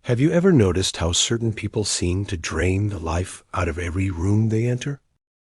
Have you ever noticed how certain people seem to drain the life out of every room they enter?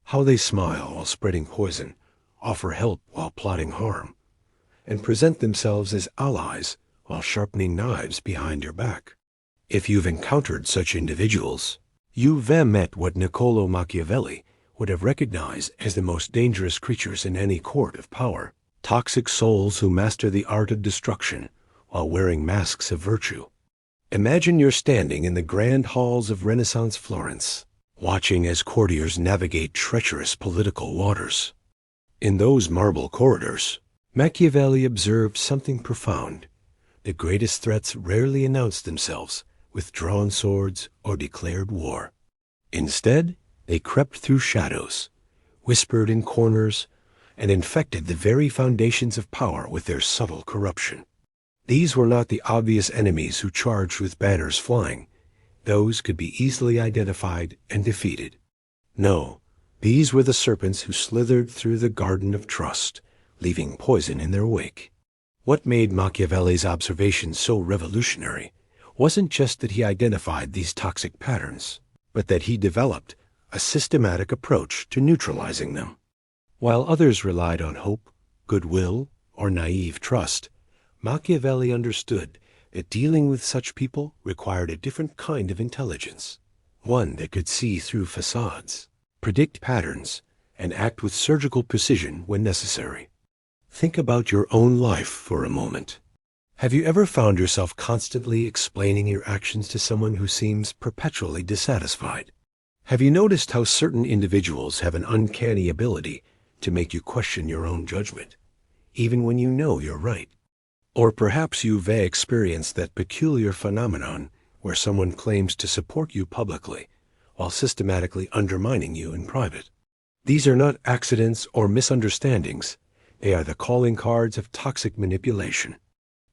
How they smile while spreading poison, offer help while plotting harm, and present themselves as allies while sharpening knives behind your back? If you've encountered such individuals, you've met what Niccolo Machiavelli would have recognized as the most dangerous creatures in any court of power. Toxic souls who master the art of destruction while wearing masks of virtue. Imagine you're standing in the grand halls of Renaissance Florence, watching as courtiers navigate treacherous political waters. In those marble corridors, Machiavelli observed something profound. The greatest threats rarely announced themselves with drawn swords or declared war. Instead, they crept through shadows, whispered in corners, and infected the very foundations of power with their subtle corruption. These were not the obvious enemies who charged with banners flying. Those could be easily identified and defeated. No, these were the serpents who slithered through the garden of trust, leaving poison in their wake. What made Machiavelli's observations so revolutionary wasn't just that he identified these toxic patterns, but that he developed a systematic approach to neutralizing them. While others relied on hope, goodwill, or naive trust, Machiavelli understood that dealing with such people required a different kind of intelligence, one that could see through facades, predict patterns, and act with surgical precision when necessary. Think about your own life for a moment. Have you ever found yourself constantly explaining your actions to someone who seems perpetually dissatisfied? Have you noticed how certain individuals have an uncanny ability to make you question your own judgment, even when you know you're right? Or perhaps you've experienced that peculiar phenomenon where someone claims to support you publicly while systematically undermining you in private. These are not accidents or misunderstandings. They are the calling cards of toxic manipulation.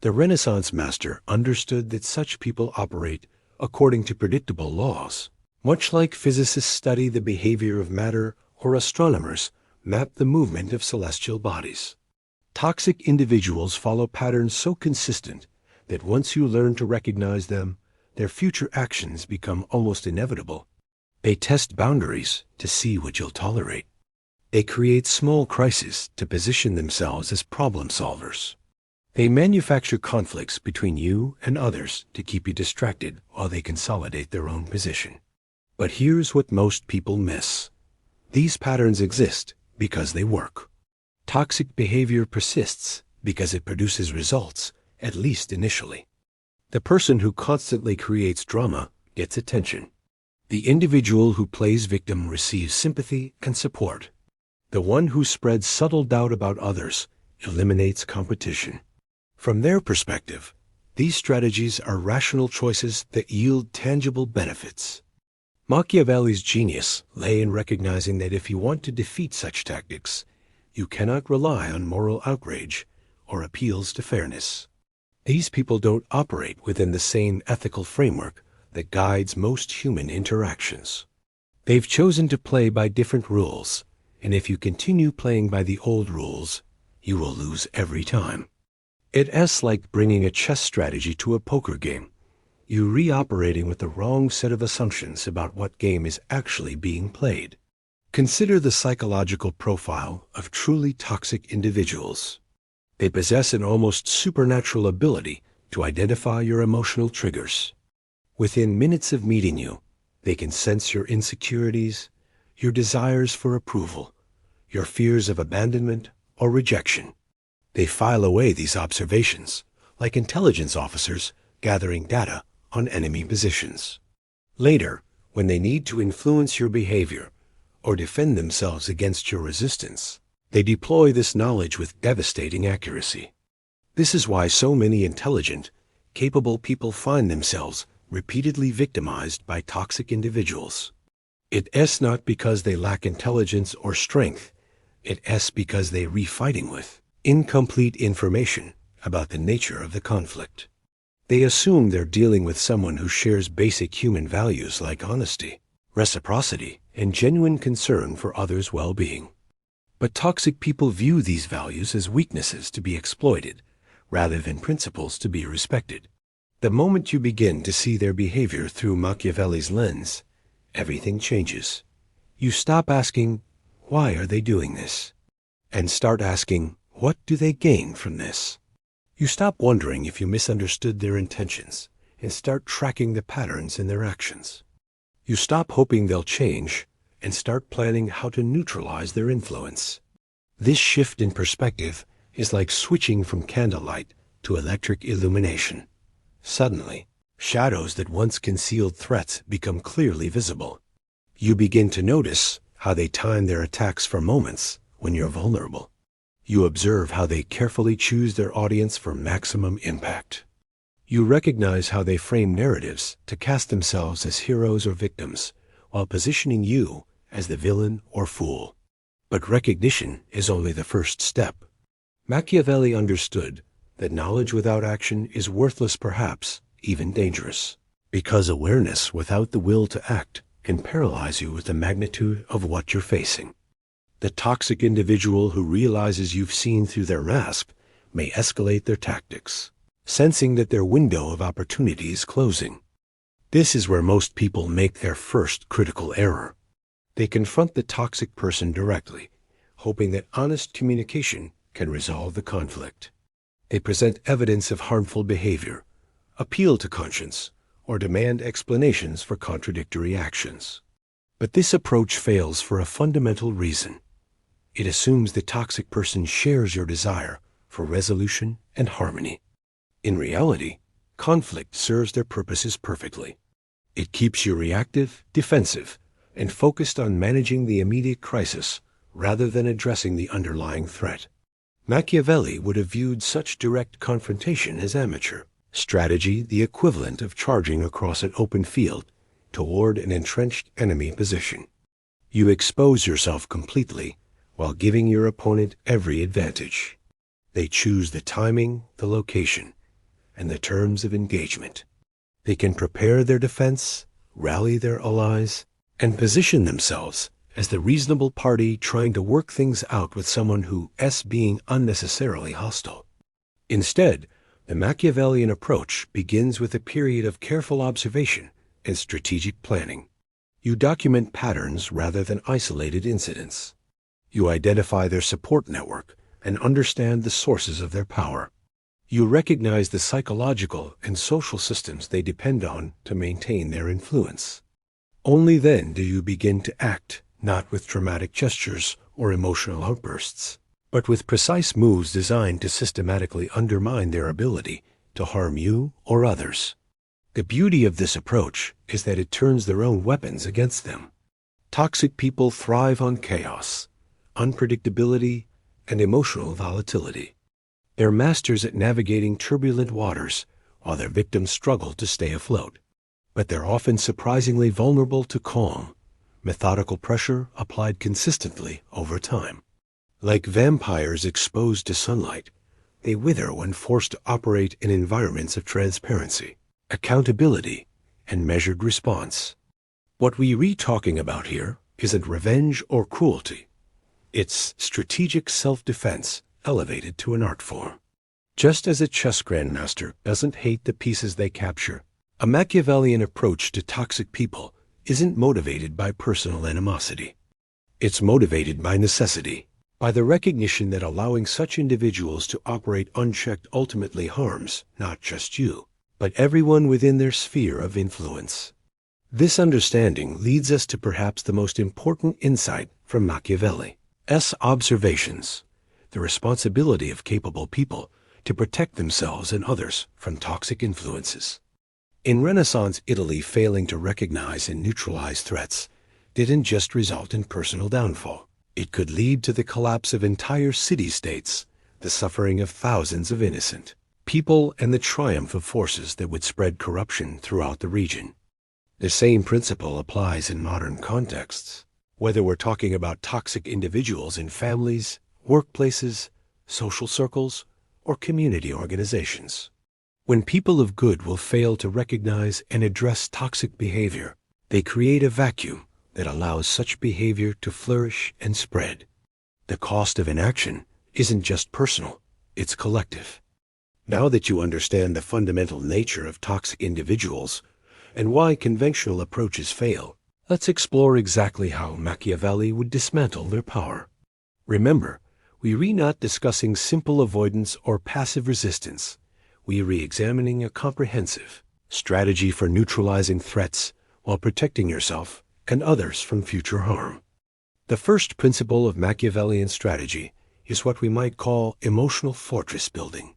The Renaissance master understood that such people operate according to predictable laws. Much like physicists study the behavior of matter or astronomers map the movement of celestial bodies. Toxic individuals follow patterns so consistent that once you learn to recognize them, their future actions become almost inevitable. They test boundaries to see what you'll tolerate. They create small crises to position themselves as problem solvers. They manufacture conflicts between you and others to keep you distracted while they consolidate their own position. But here's what most people miss. These patterns exist because they work. Toxic behavior persists because it produces results, at least initially. The person who constantly creates drama gets attention. The individual who plays victim receives sympathy and support. The one who spreads subtle doubt about others eliminates competition. From their perspective, these strategies are rational choices that yield tangible benefits. Machiavelli's genius lay in recognizing that if you want to defeat such tactics, you cannot rely on moral outrage or appeals to fairness. These people don't operate within the same ethical framework that guides most human interactions. They've chosen to play by different rules, and if you continue playing by the old rules, you will lose every time. It's like bringing a chess strategy to a poker game. You're reoperating with the wrong set of assumptions about what game is actually being played. Consider the psychological profile of truly toxic individuals. They possess an almost supernatural ability to identify your emotional triggers. Within minutes of meeting you, they can sense your insecurities, your desires for approval, your fears of abandonment or rejection. They file away these observations, like intelligence officers gathering data on enemy positions. Later, when they need to influence your behavior or defend themselves against your resistance, they deploy this knowledge with devastating accuracy. This is why so many intelligent, capable people find themselves repeatedly victimized by toxic individuals. It's not because they lack intelligence or strength. It's because they're fighting with incomplete information about the nature of the conflict. They assume they're dealing with someone who shares basic human values like honesty, reciprocity, and genuine concern for others' well-being. But toxic people view these values as weaknesses to be exploited, rather than principles to be respected. The moment you begin to see their behavior through Machiavelli's lens, everything changes. You stop asking, why are they doing this? And start asking, what do they gain from this? You stop wondering if you misunderstood their intentions and start tracking the patterns in their actions. You stop hoping they'll change and start planning how to neutralize their influence. This shift in perspective is like switching from candlelight to electric illumination. Suddenly, shadows that once concealed threats become clearly visible. You begin to notice how they time their attacks for moments when you're vulnerable. You observe how they carefully choose their audience for maximum impact. You recognize how they frame narratives to cast themselves as heroes or victims, while positioning you as the villain or fool. But recognition is only the first step. Machiavelli understood that knowledge without action is worthless, perhaps even dangerous, because awareness without the will to act can paralyze you with the magnitude of what you're facing. The toxic individual who realizes you've seen through their mask may escalate their tactics, sensing that their window of opportunity is closing. This is where most people make their first critical error. They confront the toxic person directly, hoping that honest communication can resolve the conflict. They present evidence of harmful behavior, appeal to conscience, or demand explanations for contradictory actions. But this approach fails for a fundamental reason. It assumes the toxic person shares your desire for resolution and harmony. In reality, conflict serves their purposes perfectly. It keeps you reactive, defensive, and focused on managing the immediate crisis rather than addressing the underlying threat. Machiavelli would have viewed such direct confrontation as amateur strategy, the equivalent of charging across an open field toward an entrenched enemy position. You expose yourself completely while giving your opponent every advantage. They choose the timing, the location, and the terms of engagement. They can prepare their defense, rally their allies, and position themselves as the reasonable party trying to work things out with someone who is being unnecessarily hostile. Instead, the Machiavellian approach begins with a period of careful observation and strategic planning. You document patterns rather than isolated incidents. You identify their support network and understand the sources of their power. You recognize the psychological and social systems they depend on to maintain their influence. Only then do you begin to act, not with dramatic gestures or emotional outbursts, but with precise moves designed to systematically undermine their ability to harm you or others. The beauty of this approach is that it turns their own weapons against them. Toxic people thrive on chaos, unpredictability, and emotional volatility. They're masters at navigating turbulent waters while their victims struggle to stay afloat. But they're often surprisingly vulnerable to calm, methodical pressure applied consistently over time. Like vampires exposed to sunlight, they wither when forced to operate in environments of transparency, accountability, and measured response. What we're talking about here isn't revenge or cruelty. It's strategic self-defense elevated to an art form. Just as a chess grandmaster doesn't hate the pieces they capture, a Machiavellian approach to toxic people isn't motivated by personal animosity. It's motivated by necessity, by the recognition that allowing such individuals to operate unchecked ultimately harms not just you, but everyone within their sphere of influence. This understanding leads us to perhaps the most important insight from Machiavelli's observations: the responsibility of capable people to protect themselves and others from toxic influences. In Renaissance Italy, failing to recognize and neutralize threats didn't just result in personal downfall. It could lead to the collapse of entire city-states, the suffering of thousands of innocent people, and the triumph of forces that would spread corruption throughout the region. The same principle applies in modern contexts, whether we're talking about toxic individuals in families, workplaces, social circles, or community organizations. When people of good will fail to recognize and address toxic behavior, they create a vacuum that allows such behavior to flourish and spread. The cost of inaction isn't just personal, it's collective. Now that you understand the fundamental nature of toxic individuals and why conventional approaches fail, let's explore exactly how Machiavelli would dismantle their power. Remember, we are not discussing simple avoidance or passive resistance. We are re-examining a comprehensive strategy for neutralizing threats while protecting yourself and others from future harm. The first principle of Machiavellian strategy is what we might call emotional fortress building.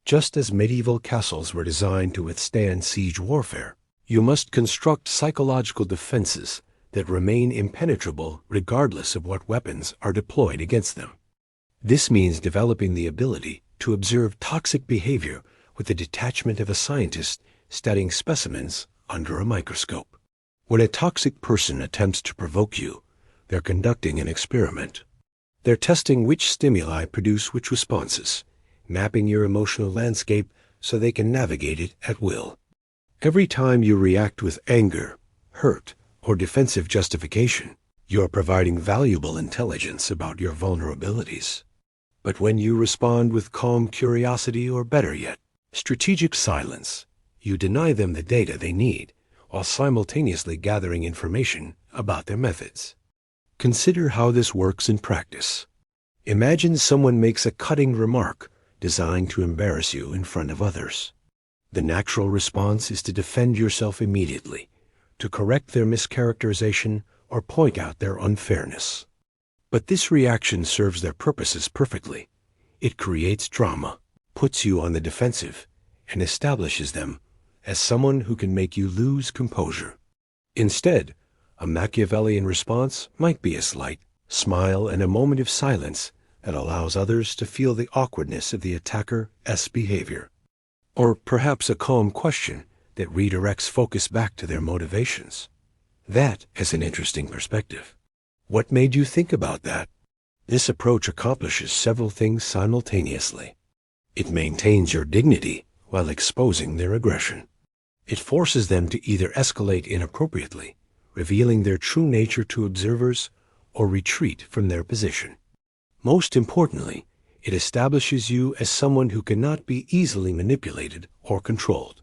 Just as medieval castles were designed to withstand siege warfare, you must construct psychological defenses that remain impenetrable regardless of what weapons are deployed against them. This means developing the ability to observe toxic behavior with the detachment of a scientist studying specimens under a microscope. When a toxic person attempts to provoke you, they're conducting an experiment. They're testing which stimuli produce which responses, mapping your emotional landscape so they can navigate it at will. Every time you react with anger, hurt, or defensive justification, you're providing valuable intelligence about your vulnerabilities. But when you respond with calm curiosity, or better yet, strategic silence, you deny them the data they need while simultaneously gathering information about their methods. Consider how this works in practice. Imagine someone makes a cutting remark designed to embarrass you in front of others. The natural response is to defend yourself immediately, to correct their mischaracterization or point out their unfairness. But this reaction serves their purposes perfectly. It creates drama, puts you on the defensive, and establishes them as someone who can make you lose composure. Instead, a Machiavellian response might be a slight smile and a moment of silence that allows others to feel the awkwardness of the attacker's behavior. Or perhaps a calm question that redirects focus back to their motivations. That is an interesting perspective. What made you think about that? This approach accomplishes several things simultaneously. It maintains your dignity while exposing their aggression. It forces them to either escalate inappropriately, revealing their true nature to observers, or retreat from their position. Most importantly, it establishes you as someone who cannot be easily manipulated or controlled.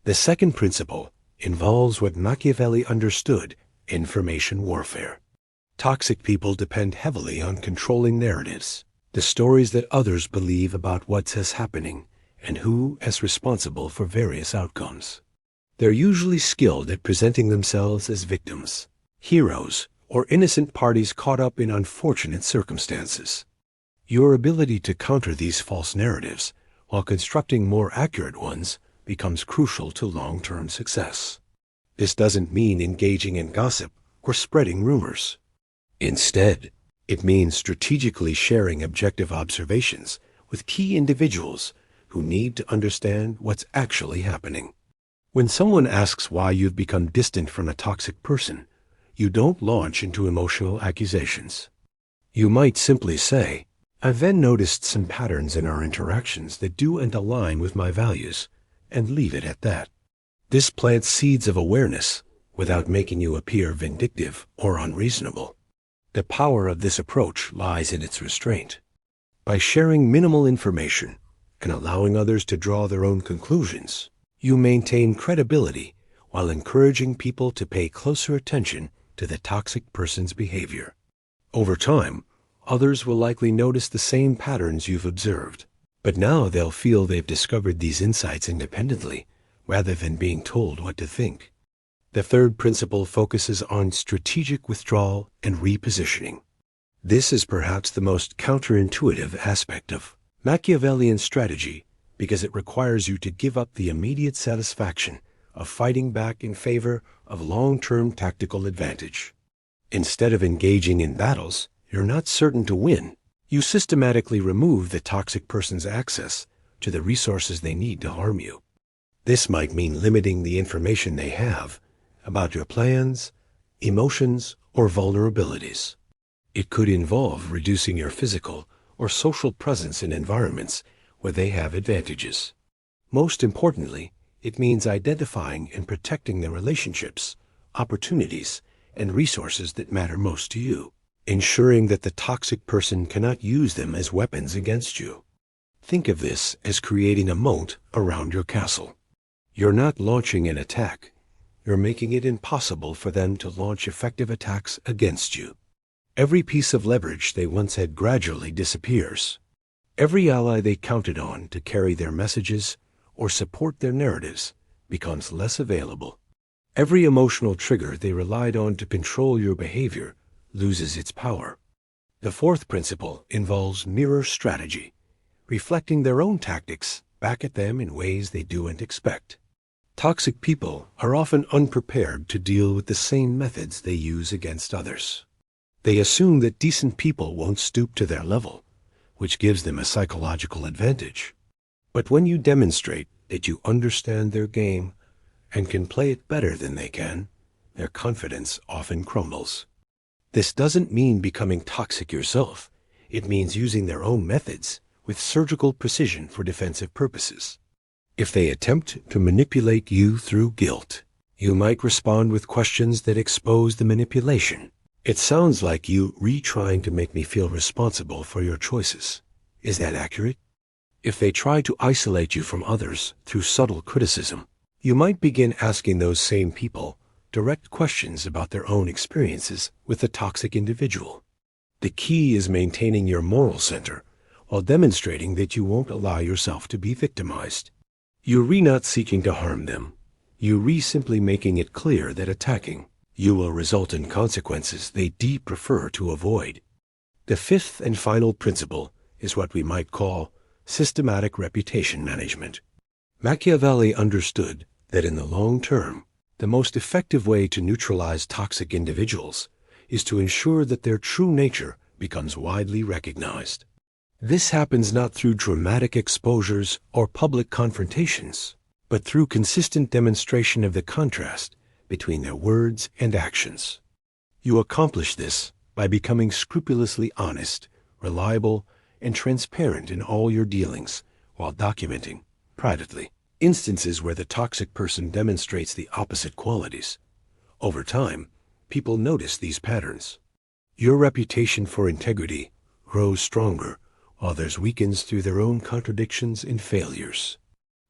The second principle involves what Machiavelli understood: information warfare. Toxic people depend heavily on controlling narratives, the stories that others believe about what is happening and who is responsible for various outcomes. They're usually skilled at presenting themselves as victims, heroes, or innocent parties caught up in unfortunate circumstances. Your ability to counter these false narratives while constructing more accurate ones becomes crucial to long-term success. This doesn't mean engaging in gossip or spreading rumors. Instead, it means strategically sharing objective observations with key individuals who need to understand what's actually happening. When someone asks why you've become distant from a toxic person, you don't launch into emotional accusations. You might simply say, "I've then noticed some patterns in our interactions that don't align with my values," and leave it at that. This plants seeds of awareness without making you appear vindictive or unreasonable. The power of this approach lies in its restraint. By sharing minimal information and allowing others to draw their own conclusions, you maintain credibility while encouraging people to pay closer attention to the toxic person's behavior. Over time, others will likely notice the same patterns you've observed, but now they'll feel they've discovered these insights independently rather than being told what to think. The third principle focuses on strategic withdrawal and repositioning. This is perhaps the most counterintuitive aspect of Machiavellian strategy because it requires you to give up the immediate satisfaction of fighting back in favor of long-term tactical advantage. Instead of engaging in battles you're not certain to win, you systematically remove the toxic person's access to the resources they need to harm you. This might mean limiting the information they have about your plans, emotions, or vulnerabilities. It could involve reducing your physical or social presence in environments where they have advantages. Most importantly, it means identifying and protecting the relationships, opportunities, and resources that matter most to you, ensuring that the toxic person cannot use them as weapons against you. Think of this as creating a moat around your castle. You're not launching an attack. You're making it impossible for them to launch effective attacks against you. Every piece of leverage they once had gradually disappears. Every ally they counted on to carry their messages or support their narratives becomes less available. Every emotional trigger they relied on to control your behavior loses its power. The fourth principle involves mirror strategy, reflecting their own tactics back at them in ways they don't expect. Toxic people are often unprepared to deal with the same methods they use against others. They assume that decent people won't stoop to their level, which gives them a psychological advantage. But when you demonstrate that you understand their game and can play it better than they can, their confidence often crumbles. This doesn't mean becoming toxic yourself. It means using their own methods with surgical precision for defensive purposes. If they attempt to manipulate you through guilt, you might respond with questions that expose the manipulation. It sounds like you retrying to make me feel responsible for your choices. Is that accurate? If they try to isolate you from others through subtle criticism, you might begin asking those same people direct questions about their own experiences with the toxic individual. The key is maintaining your moral center while demonstrating that you won't allow yourself to be victimized. You're not seeking to harm them. You're simply making it clear that attacking you will result in consequences they prefer to avoid. The fifth and final principle is what we might call systematic reputation management. Machiavelli understood that in the long term, the most effective way to neutralize toxic individuals is to ensure that their true nature becomes widely recognized. This happens not through dramatic exposures or public confrontations, but through consistent demonstration of the contrast between their words and actions. You accomplish this by becoming scrupulously honest, reliable, and transparent in all your dealings, while documenting, privately, instances where the toxic person demonstrates the opposite qualities. Over time, people notice these patterns. Your reputation for integrity grows stronger, while others weakens through their own contradictions and failures.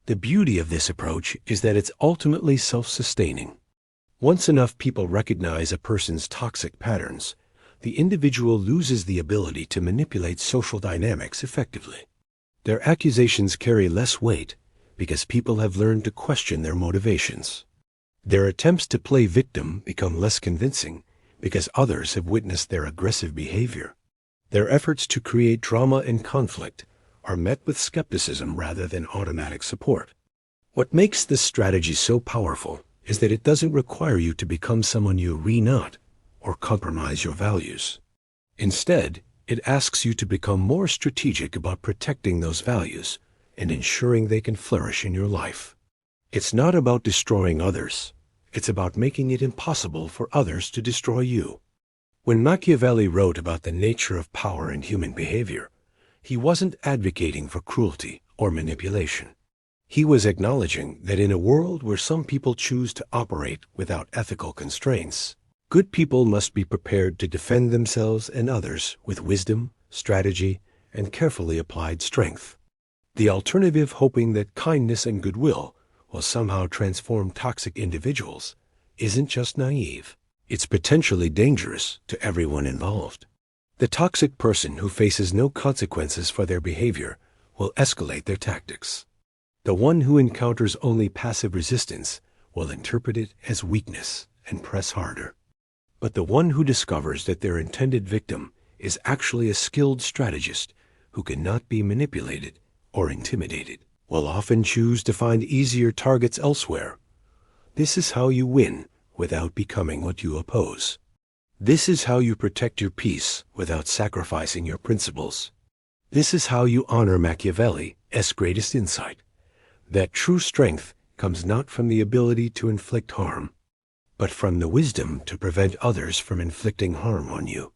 The beauty of this approach is that it's ultimately self-sustaining. Once enough people recognize a person's toxic patterns, the individual loses the ability to manipulate social dynamics effectively. Their accusations carry less weight because people have learned to question their motivations. Their attempts to play victim become less convincing because others have witnessed their aggressive behavior. Their efforts to create drama and conflict are met with skepticism rather than automatic support. What makes this strategy so powerful is that it doesn't require you to become someone you're not or compromise your values. Instead, it asks you to become more strategic about protecting those values and ensuring they can flourish in your life. It's not about destroying others. It's about making it impossible for others to destroy you. When Machiavelli wrote about the nature of power in human behavior, he wasn't advocating for cruelty or manipulation. He was acknowledging that in a world where some people choose to operate without ethical constraints, good people must be prepared to defend themselves and others with wisdom, strategy, and carefully applied strength. The alternative, hoping that kindness and goodwill will somehow transform toxic individuals, isn't just naive. It's potentially dangerous to everyone involved. The toxic person who faces no consequences for their behavior will escalate their tactics. The one who encounters only passive resistance will interpret it as weakness and press harder. But the one who discovers that their intended victim is actually a skilled strategist who cannot be manipulated or intimidated will often choose to find easier targets elsewhere. This is how you win without becoming what you oppose. This is how you protect your peace without sacrificing your principles. This is how you honor Machiavelli's greatest insight, that true strength comes not from the ability to inflict harm, but from the wisdom to prevent others from inflicting harm on you.